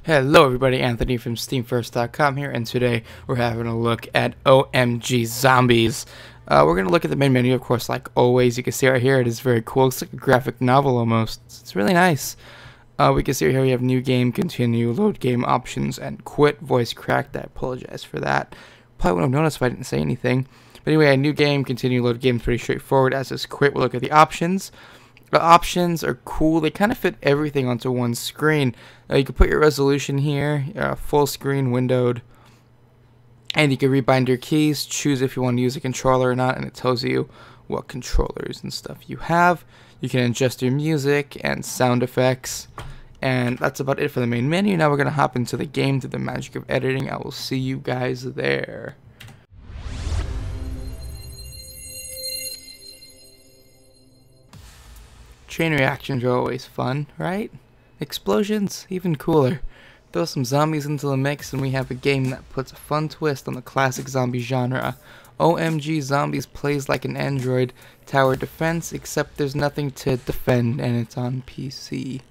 Hello everybody, Anthony from SteamFirst.com here, and today we're having a look at OMG Zombies. We're going to look at the main menu, of course, like always. You can see right here, it is very cool. It's like a graphic novel almost. It's really nice. We can see right here we have new game, continue, load game options, and quit. Voice cracked. I apologize for that. Probably wouldn't have noticed if I didn't say anything. But anyway, a new game, continue, load game is pretty straightforward. As is quit, we'll look at the options. The options are cool. They kind of fit everything onto one screen. You can put your resolution here, full screen, windowed, and you can rebind your keys, choose if you want to use a controller or not, and it tells you what controllers and stuff you have. You can adjust your music and sound effects, and that's about it for the main menu. Now we're going to hop into the game through the magic of editing. I will see you guys there. Chain reactions are always fun, right? Explosions, even cooler. Throw some zombies into the mix and we have a game that puts a fun twist on the classic zombie genre. OMG Zombies plays like an Android tower defense, except there's nothing to defend and it's on PC.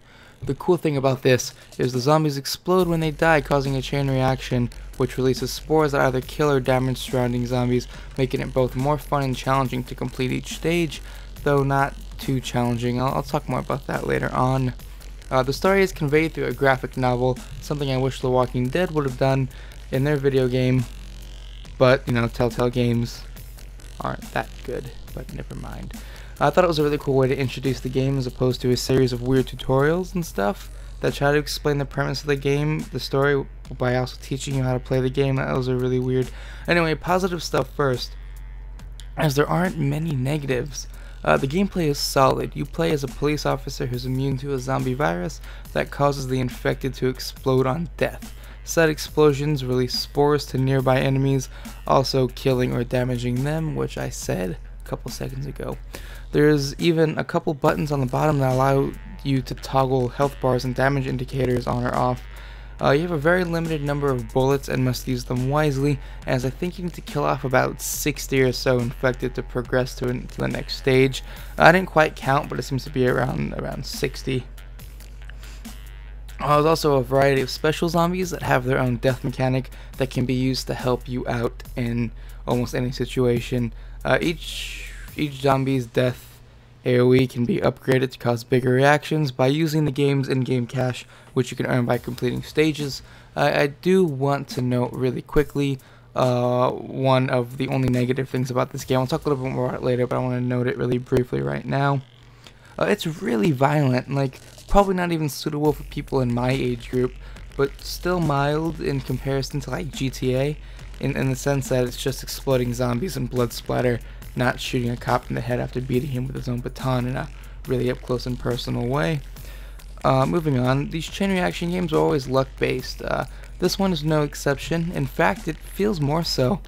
The cool thing about this is the zombies explode when they die, causing a chain reaction which releases spores that either kill or damage surrounding zombies, making it both more fun and challenging to complete each stage, though not too challenging. I'll talk more about that later on. The story is conveyed through a graphic novel, something I wish The Walking Dead would have done in their video game, but you know, Telltale games aren't that good, but never mind. I thought it was a really cool way to introduce the game as opposed to a series of weird tutorials and stuff that try to explain the premise of the game, the story, by also teaching you how to play the game. That was a really weird. Anyway, positive stuff first, as there aren't many negatives. The gameplay is solid. You play as a police officer who's immune to a zombie virus that causes the infected to explode on death. Said explosions release spores to nearby enemies, also killing or damaging them, which I said a couple seconds ago. There's even a couple buttons on the bottom that allow you to toggle health bars and damage indicators on or off. You have a very limited number of bullets and must use them wisely, as I think you need to kill off about 60 or so infected to progress to the next stage. I didn't quite count, but it seems to be around 60. There's also a variety of special zombies that have their own death mechanic that can be used to help you out in almost any situation. Each zombie's death AoE can be upgraded to cause bigger reactions by using the game's in-game cash, which you can earn by completing stages. I do want to note really quickly one of the only negative things about this game. I'll talk a little bit more about it later, but I want to note it really briefly right now. It's really violent, like probably not even suitable for people in my age group, but still mild in comparison to like GTA, in the sense that it's just exploding zombies and blood splatter, not shooting a cop in the head after beating him with his own baton in a really up close and personal way. Moving on, these chain reaction games are always luck based. This one is no exception. In fact, it feels more so.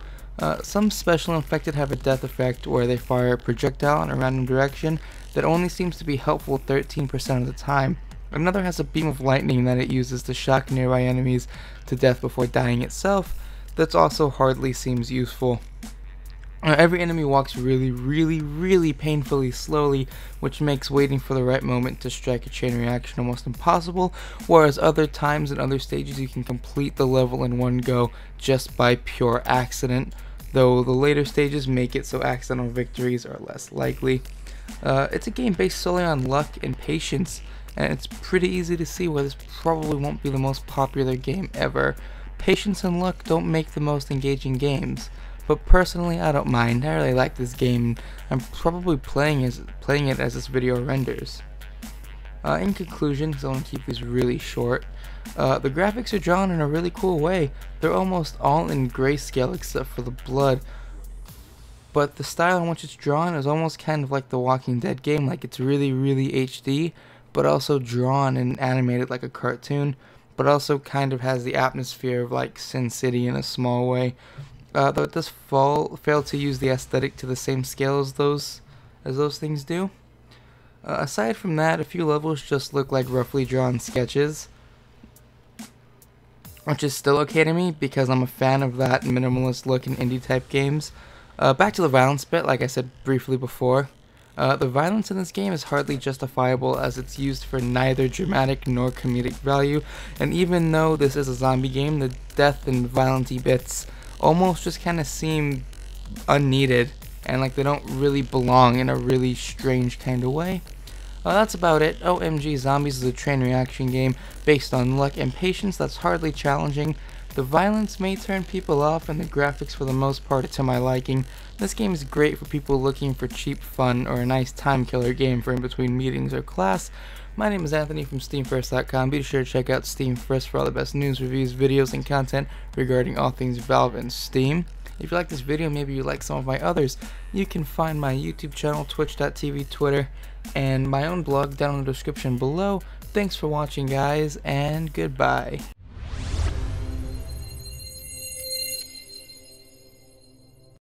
Some special infected have a death effect where they fire a projectile in a random direction that only seems to be helpful 13% of the time. Another has a beam of lightning that it uses to shock nearby enemies to death before dying itself. That also hardly seems useful. Every enemy walks really painfully slowly, which makes waiting for the right moment to strike a chain reaction almost impossible, whereas other times in other stages you can complete the level in one go just by pure accident, though the later stages make it so accidental victories are less likely. It's a game based solely on luck and patience, and it's pretty easy to see why this probably won't be the most popular game ever. Patience and luck don't make the most engaging games. But personally, I don't mind. I really like this game. I'm probably playing it as this video renders. In conclusion, because I want to keep these really short, the graphics are drawn in a really cool way. They're almost all in grayscale except for the blood. But the style in which it's drawn is almost kind of like the Walking Dead game, like it's really HD, but also drawn and animated like a cartoon, but also kind of has the atmosphere of like Sin City in a small way. Though it does fail to use the aesthetic to the same scale as those things do. Aside from that, a few levels just look like roughly drawn sketches, which is still okay to me because I'm a fan of that minimalist look in indie type games. Back to the violence bit, like I said briefly before. The violence in this game is hardly justifiable as it's used for neither dramatic nor comedic value, and even though this is a zombie game, the death and violence bits almost just kind of seem unneeded and like they don't really belong in a really strange kind of way. That's about it. OMG Zombies is a train reaction game based on luck and patience that's hardly challenging. The violence may turn people off and the graphics for the most part are to my liking. This game is great for people looking for cheap fun or a nice time killer game for in between meetings or class. My name is Anthony from SteamFirst.com. Be sure to check out Steam First for all the best news, reviews, videos, and content regarding all things Valve and Steam. If you like this video, maybe you like some of my others, you can find my YouTube channel, twitch.tv, Twitter, and my own blog down in the description below. Thanks for watching, guys, and goodbye.